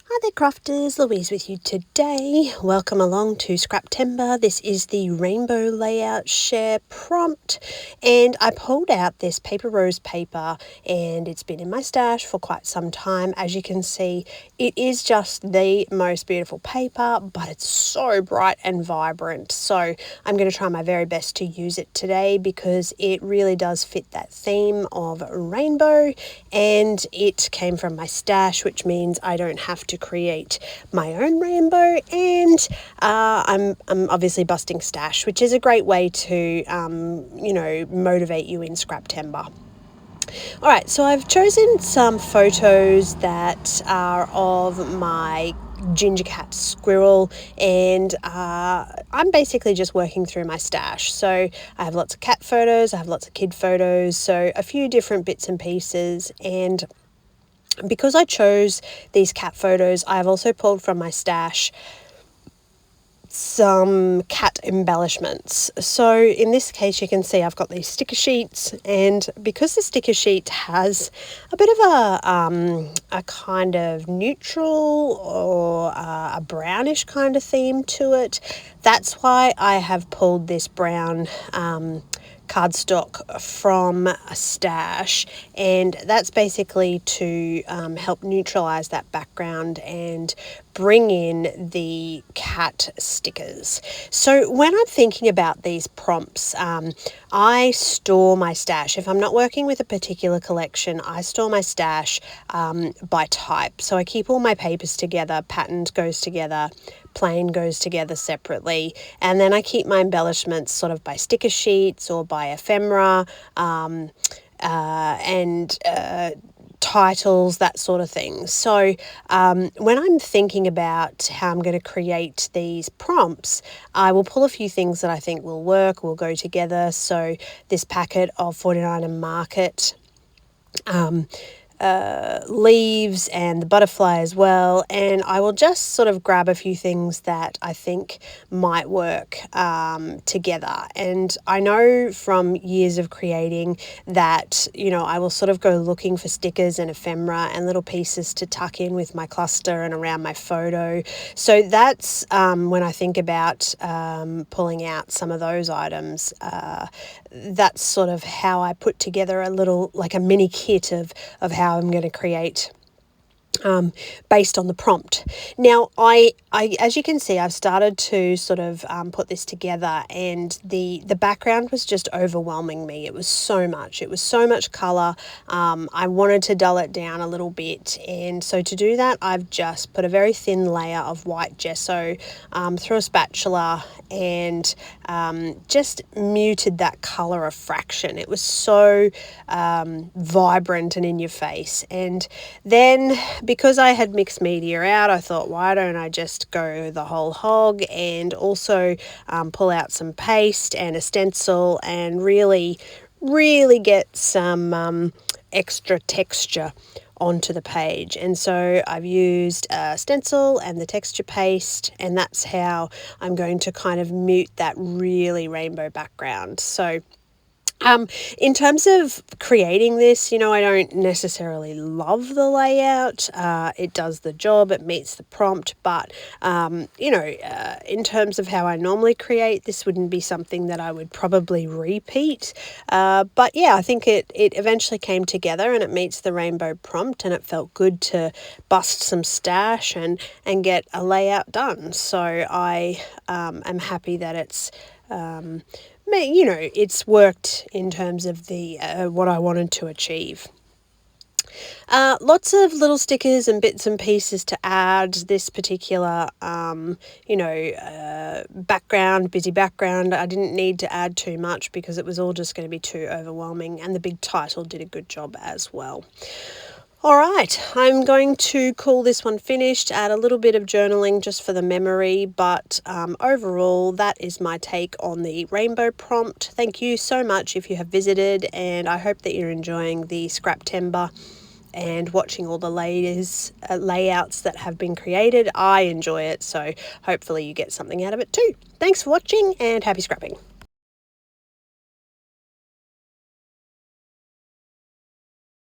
Hi there crafters, Louise with you today. Welcome along to Scraptember. This is the rainbow layout share prompt, and I pulled out this paper rose paper and it's been in my stash for quite some time. As you can see, it is just the most beautiful paper, but it's so bright and vibrant. So I'm going to try my very best to use it today because it really does fit that theme of rainbow, and it came from my stash, which means I don't have to create my own rainbow, and I'm obviously busting stash, which is a great way to motivate you in Scraptember. All right, so I've chosen some photos that are of my ginger cat squirrel, and I'm basically just working through my stash. So I have lots of cat photos, I have lots of kid photos, so a few different bits and pieces. And because I chose these cat photos, I've also pulled from my stash some cat embellishments. So in this case, you can see I've got these sticker sheets, and because the sticker sheet has a bit of a kind of neutral or a brownish kind of theme to it, that's why I have pulled this brown cardstock from a stash, and that's basically to help neutralize that background and bring in the cat stickers. So when I'm thinking about these prompts, I store my stash. If I'm not working with a particular collection, I store my stash by type. So I keep all my papers together, patterned goes together, plain goes together separately, and then I keep my embellishments sort of by sticker sheets or by ephemera and titles, that sort of thing. So when I'm thinking about how I'm going to create these prompts, I will pull a few things that I think will work, will go together. So this packet of 49 and Market leaves and the butterfly as well, and I will just sort of grab a few things that I think might work together. And I know from years of creating that, I will sort of go looking for stickers and ephemera and little pieces to tuck in with my cluster and around my photo. So that's when I think about pulling out some of those items, that's sort of how I put together a little, like a mini kit of how I'm going to create based on the prompt. Now, I as you can see, I've started to sort of put this together, and the background was just overwhelming me. It was so much. It was so much colour. I wanted to dull it down a little bit, and so to do that, I've just put a very thin layer of white gesso through a spatula and just muted that colour a fraction. It was so vibrant and in your face. And then, because I had mixed media out, I thought, why don't I just go the whole hog and also pull out some paste and a stencil and really get some extra texture onto the page. And so I've used a stencil and the texture paste, and that's how I'm going to kind of mute that really rainbow background. So in terms of creating this, I don't necessarily love the layout. It does the job, it meets the prompt, but, in terms of how I normally create, this wouldn't be something that I would probably repeat. But yeah, I think it eventually came together and it meets the rainbow prompt, and it felt good to bust some stash and get a layout done. So I am happy that it's it's worked in terms of the what I wanted to achieve. Lots of little stickers and bits and pieces to add this particular, background, busy background. I didn't need to add too much because it was all just going to be too overwhelming, and the big title did a good job as well. All right, I'm going to call this one finished, add a little bit of journaling just for the memory, but overall, that is my take on the rainbow prompt. Thank you so much if you have visited, and I hope that you're enjoying the Scraptember and watching all the layouts that have been created. I enjoy it, so hopefully you get something out of it too. Thanks for watching, and happy scrapping.